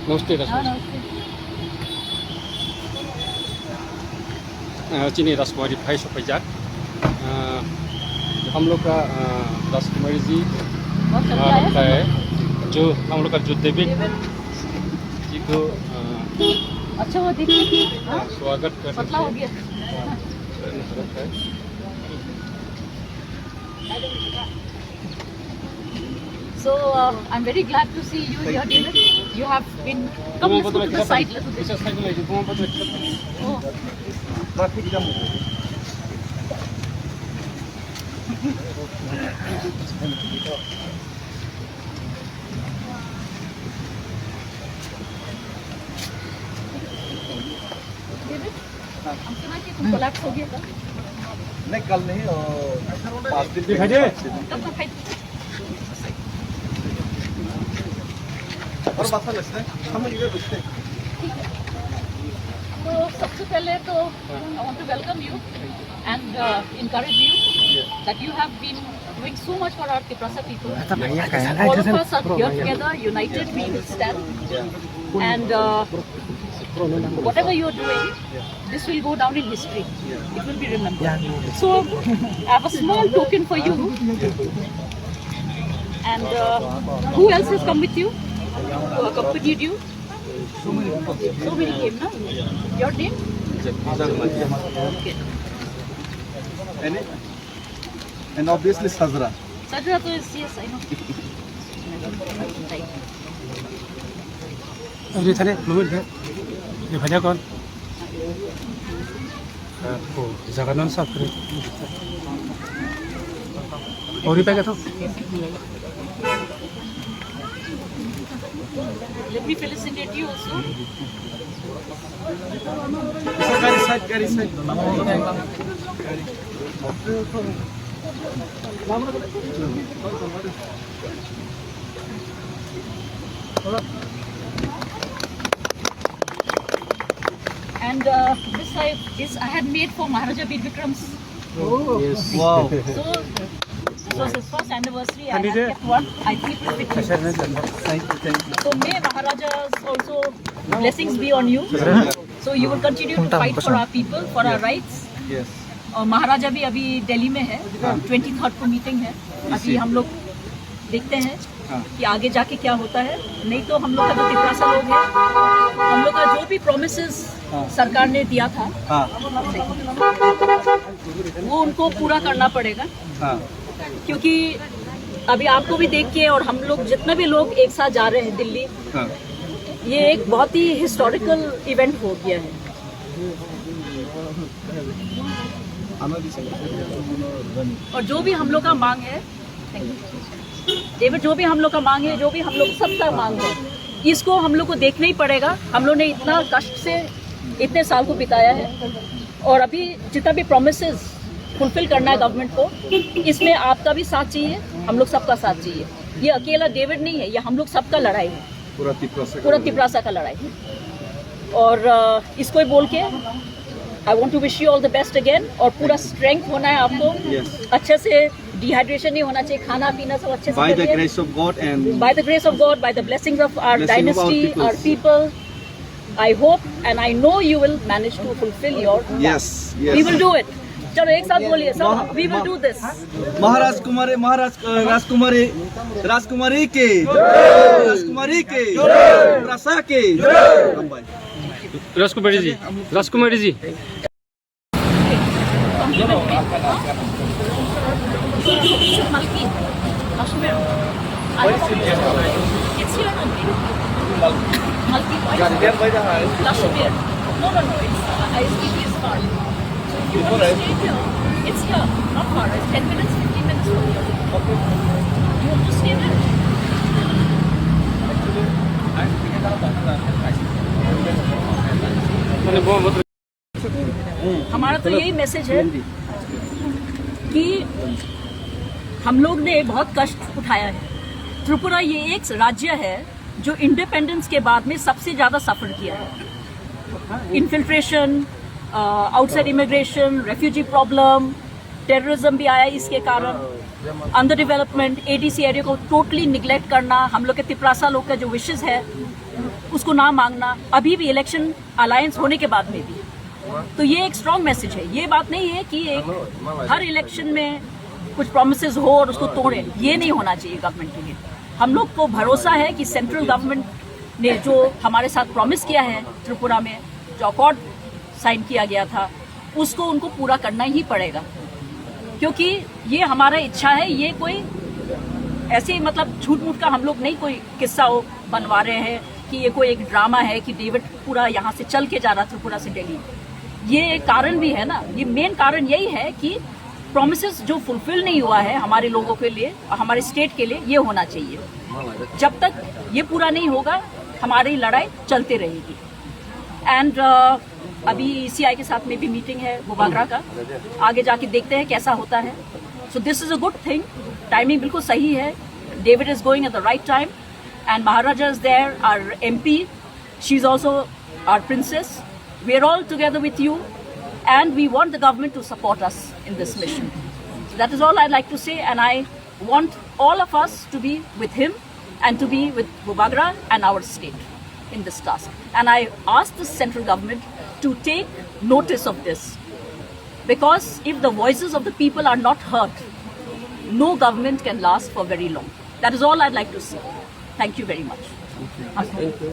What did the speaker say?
नमस्ते राजकुमारी। चिनी राजकुमारी भाई सफैजाक, हम लोग का राजकुमारी जी होता है जो हम लोग का जो डेविड जी को अच्छा वो देखिए स्वागत कर पतला हो गया। So I'm very glad to see you here, David. You have been come let's go to the side. Let's go. Oh. David, हम सुना कि तुम कोलैप्स हो गया था। नहीं कल नहीं, 5 दिन दिखाइए। कब तक फाइट? और बात लगता है हम इधर रुकते हैं। तो सबसे पहले तो I want to welcome you and encourage you that you have been doing so much for our Tiprasa people. All of us are here together, united, we will stand. And whatever you are doing, this will go down in history. It will be remembered. So I have a small token for you. And who else has come with you? Who accompanied you? So many came, no? Your name? Okay. And obviously Sajra. Sajra to is, yes, I know. Right. अरे थाने लोग ये भैया कौन ओ जगह non साफ करे और ही packet हो Let me felicitate you also. Carry side. And this I had made for Maharaja Bir Vikram's. Oh, yes. Wow. So this was his first anniversary. I had kept one. I think it will fit you. Thank you. So may Maharaja's also blessings be on you. So you will continue to fight for our people, for our rights. Yes. और महाराजा भी अभी दिल्ली में है, 23rd को meeting है। अभी हम लोग देखते हैं कि आगे जाके क्या होता है। नहीं तो हम लोग का जो तिप्रासा लोग हैं, हम लोग का जो भी प्रोमिसेस सरकार ने दिया था, वो उनको पूरा करना पड़ेगा। क्योंकि अभी आपको भी देख के और हम लोग जितने भी लोग एक साथ जा रहे हैं दिल्ली, ये एक बहुत ही हिस्टोरिकल इवेंट हो गया है। और जो भी हम लोग का मांग है, डेविड, जो भी हम लोग का मांग है, जो भी हम लोग सबका मांग है, इसको हम लोग को देखना ही पड़ेगा। हम लोग ने इतना कष्ट से इतने साल को बिताया है और अभी जितना भी प्रोमिसेस फुलफिल करना है गवर्नमेंट को, इसमें आपका भी साथ चाहिए, हम लोग सबका साथ चाहिए। ये अकेला डेविड नहीं है, ये हम लोग सबका लड़ाई है, पूरा तिप्रासा का लड़ाई है। और इसको ही बोल के I want to wish you all the best again. और पूरा स्ट्रेंथ होना है आपको, अच्छे से डिहाइड्रेशन नहीं होना चाहिए, खाना पीना सब अच्छे से By the grace of God and by the grace of God, by the blessings of our dynasty, our people, I hope and I know you will manage to fulfill your yes. We will do it. चलो एक साथ बोलिए सब, we will do this. राजकुमारी के तिप्रासा के राजकुमारी जी Malki, Kashmir. It's here only. Malki, Kashmir. No, it's ISTP is far. So if you want to stay here, it's here, not far. It's 10 minutes, 15 minutes from here. You want to stay there? हमारा तो यही message है कि हम लोग ने बहुत कष्ट उठाया है। त्रिपुरा ये एक राज्य है जो इंडिपेंडेंस के बाद में सबसे ज़्यादा सफ़र किया है। Infiltration, outside immigration, refugee problem, terrorism भी आया इसके कारण, अंडर डेवलपमेंट, एडीसी एरिया को टोटली निगलेक्ट करना, हम लोग के तिप्रासा लोग का जो विशेष है उसको ना मांगना, अभी भी इलेक्शन अलायंस होने के बाद में भी, तो ये एक स्ट्रॉन्ग मैसेज है। ये बात नहीं है कि एक हर इलेक्शन में कुछ प्रोमिसेस हो और उसको तोड़े, ये नहीं होना चाहिए गवर्नमेंट के लिए। हम लोग को भरोसा है कि सेंट्रल गवर्नमेंट ने जो हमारे साथ प्रॉमिस किया है त्रिपुरा में, जो अकॉर्ड साइन किया गया था, उसको उनको पूरा करना ही पड़ेगा, क्योंकि ये हमारा इच्छा है। ये कोई ऐसे मतलब झूठ मूठ का हम लोग नहीं कोई किस्सा बनवा रहे हैं कि ये कोई एक ड्रामा है कि डेविड पूरा यहाँ से चल के जा रहा त्रिपुरा से दिल्ली। ये एक कारण भी है ना, ये मेन कारण यही है कि प्रॉमिसेस जो फुलफिल नहीं हुआ है हमारे लोगों के लिए, हमारे स्टेट के लिए, ये होना चाहिए। जब तक ये पूरा नहीं होगा हमारी लड़ाई चलती रहेगी। एंड अभी ECI के साथ में भी मीटिंग है बुबागरा का, आगे जाके देखते हैं कैसा होता है। So this is a good thing, timing बिल्कुल सही है। David is going at the right time and Maharaja is there, our MP, she is also our princess. We are all together with you, and we want the government to support us in this mission. So that is all I'd like to say, and I want all of us to be with him and to be with Bubagra and our state in this task. And I ask the central government to take notice of this, because if the voices of the people are not heard, no government can last for very long. That is all I'd like to say. Thank you very much.